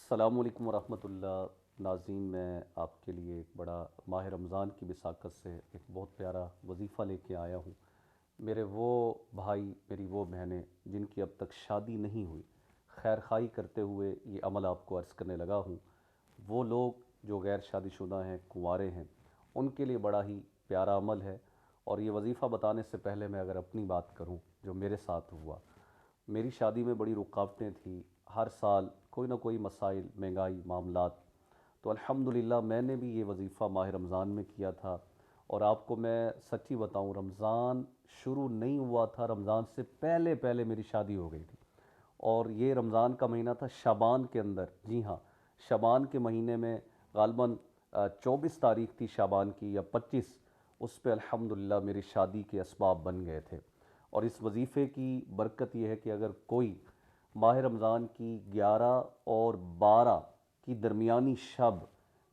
السلام علیکم ورحمۃ اللہ ناظرین، میں آپ کے لیے ایک بڑا ماہ رمضان کی بساکت سے ایک بہت پیارا وظیفہ لے کے آیا ہوں۔ میرے وہ بھائی، میری وہ بہنیں جن کی اب تک شادی نہیں ہوئی، خیر خواہی کرتے ہوئے یہ عمل آپ کو عرض کرنے لگا ہوں۔ وہ لوگ جو غیر شادی شدہ ہیں، کنوارے ہیں، ان کے لیے بڑا ہی پیارا عمل ہے۔ اور یہ وظیفہ بتانے سے پہلے میں اگر اپنی بات کروں جو میرے ساتھ ہوا، میری شادی میں بڑی رکاوٹیں تھیں، ہر سال کوئی نہ کوئی مسائل، مہنگائی، معاملات۔ تو الحمدللہ میں نے بھی یہ وظیفہ ماہ رمضان میں کیا تھا۔ اور آپ کو میں سچی بتاؤں، رمضان شروع نہیں ہوا تھا، رمضان سے پہلے پہلے میری شادی ہو گئی تھی۔ اور یہ رمضان کا مہینہ تھا شعبان کے اندر، جی ہاں، شعبان کے مہینے میں غالباً 24 تاریخ تھی شعبان کی یا 25، اس پہ الحمدللہ میری شادی کے اسباب بن گئے تھے۔ اور اس وظیفے کی برکت یہ ہے کہ اگر کوئی ماہ رمضان کی 11 اور 12 کی درمیانی شب،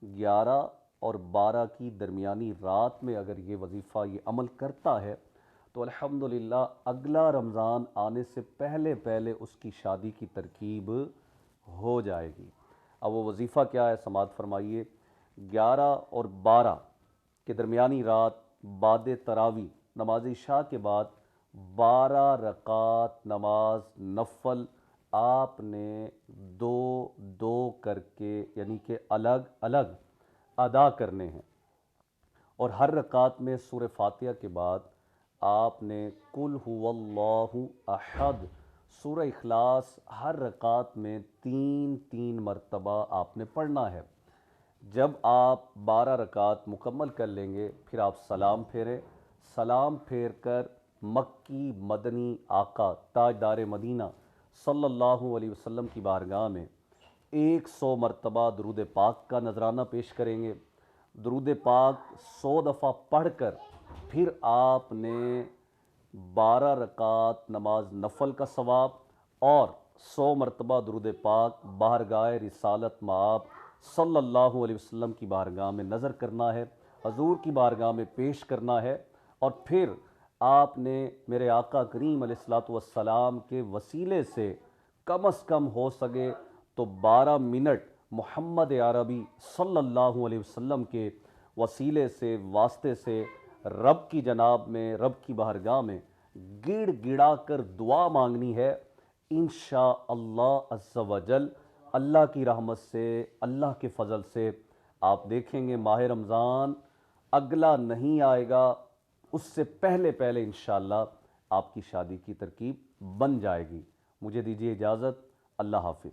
11 اور 12 کی درمیانی رات میں اگر یہ وظیفہ، یہ عمل کرتا ہے تو الحمدللہ اگلا رمضان آنے سے پہلے پہلے اس کی شادی کی ترکیب ہو جائے گی۔ اب وہ وظیفہ کیا ہے سماعت فرمائیے۔ 11 اور 12 کے درمیانی رات بعد تراویح نماز عشاء کے بعد 12 رکعت نماز نفل آپ نے دو دو کر کے، یعنی کہ الگ الگ ادا کرنے ہیں۔ اور ہر رکعت میں سورہ فاتحہ کے بعد آپ نے قل هو اللہ احد، سورہ اخلاص ہر رکعت میں تین تین مرتبہ آپ نے پڑھنا ہے۔ جب آپ 12 رکعت مکمل کر لیں گے، پھر آپ سلام پھیریں، سلام پھیر کر مکی مدنی آقا تاجدار مدینہ صلی اللہ علیہ وسلم کی بارگاہ میں 100 مرتبہ درود پاک کا نذرانہ پیش کریں گے۔ درود پاک 100 دفعہ پڑھ کر پھر آپ نے 12 رکعت نماز نفل کا ثواب اور 100 مرتبہ درود پاک بارگاہ رسالت مآب صلی اللہ علیہ وسلم کی بارگاہ میں نظر کرنا ہے، حضور کی بارگاہ میں پیش کرنا ہے۔ اور پھر آپ نے میرے آقا کریم علیہ الصلوۃ والسلام کے وسیلے سے کم از کم ہو سکے تو 12 منٹ محمد عربی صلی اللہ علیہ وسلم کے وسیلے سے، واسطے سے رب کی جناب میں، رب کی بارگاہ میں گڑ گڑا کر دعا مانگنی ہے۔ انشاءاللہ عز و جل اللہ کی رحمت سے، اللہ کے فضل سے آپ دیکھیں گے ماہ رمضان اگلا نہیں آئے گا، اس سے پہلے پہلے انشاءاللہ آپ کی شادی کی ترکیب بن جائے گی۔ مجھے دیجیے اجازت، اللہ حافظ۔